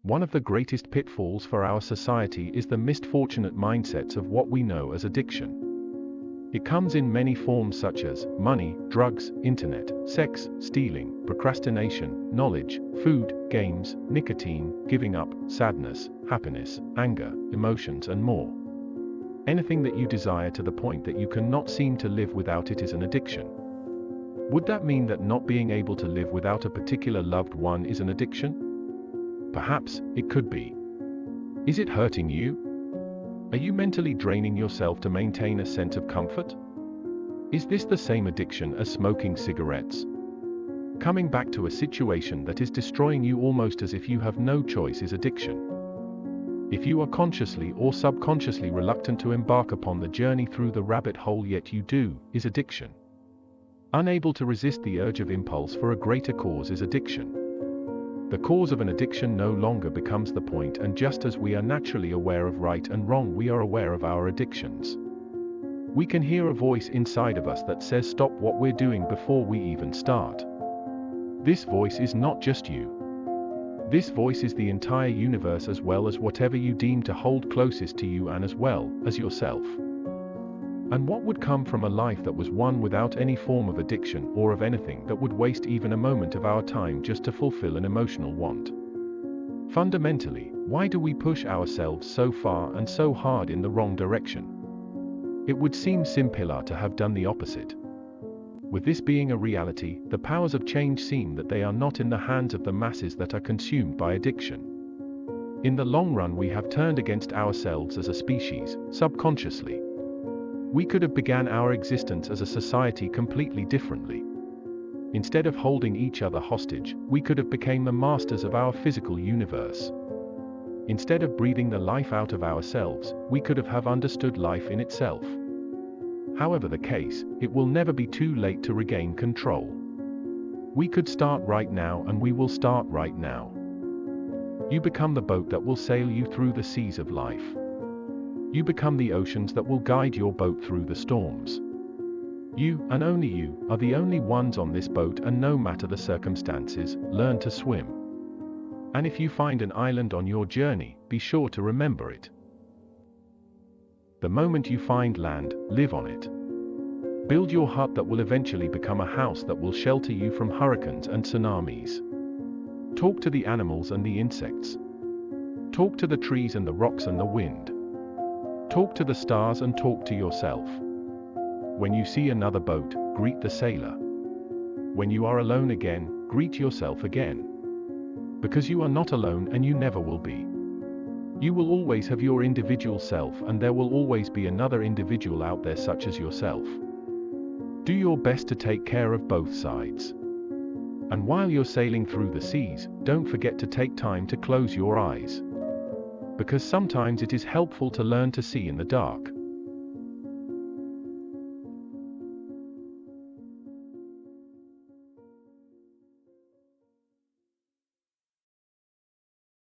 One of the greatest pitfalls for our society is the misfortunate mindsets of what we know as addiction. It comes in many forms such as money, drugs, internet, sex, stealing, procrastination, knowledge, food, games, nicotine, giving up, sadness, happiness, anger, emotions and more. Anything that you desire to the point that you cannot seem to live without it is an addiction. Would that mean that not being able to live without a particular loved one is an addiction? Perhaps it could be. Is it hurting you? Are you mentally draining yourself to maintain a sense of comfort? Is this the same addiction as smoking cigarettes? Coming back to a situation that is destroying you almost as if you have no choice is addiction. If you are consciously or subconsciously reluctant to embark upon the journey through the rabbit hole yet you do, is addiction. Unable to resist the urge of impulse for a greater cause is addiction. The cause of an addiction no longer becomes the point, and just as we are naturally aware of right and wrong, we are aware of our addictions. We can hear a voice inside of us that says stop what we're doing before we even start. This voice is not just you. This voice is the entire universe, as well as whatever you deem to hold closest to you, and as well as yourself. And what would come from a life that was one without any form of addiction or of anything that would waste even a moment of our time just to fulfill an emotional want? Fundamentally, why do we push ourselves so far and so hard in the wrong direction? It would seem simpler to have done the opposite. With this being a reality, the powers of change seem that they are not in the hands of the masses that are consumed by addiction. In the long run, we have turned against ourselves as a species, subconsciously. We could have began our existence as a society completely differently. Instead of holding each other hostage, we could have become the masters of our physical universe. Instead of breathing the life out of ourselves, we could have understood life in itself. However the case, it will never be too late to regain control. We could start right now, and we will start right now. You become the boat that will sail you through the seas of life. You become the oceans that will guide your boat through the storms. You, and only you, are the only ones on this boat, and no matter the circumstances, learn to swim. And if you find an island on your journey, be sure to remember it. The moment you find land, live on it. Build your hut that will eventually become a house that will shelter you from hurricanes and tsunamis. Talk to the animals and the insects. Talk to the trees and the rocks and the wind. Talk to the stars and talk to yourself. When you see another boat, greet the sailor. When you are alone again, greet yourself again. Because you are not alone, and you never will be. You will always have your individual self, and there will always be another individual out there such as yourself. Do your best to take care of both sides. And while you're sailing through the seas, don't forget to take time to close your eyes. Because sometimes it is helpful to learn to see in the dark.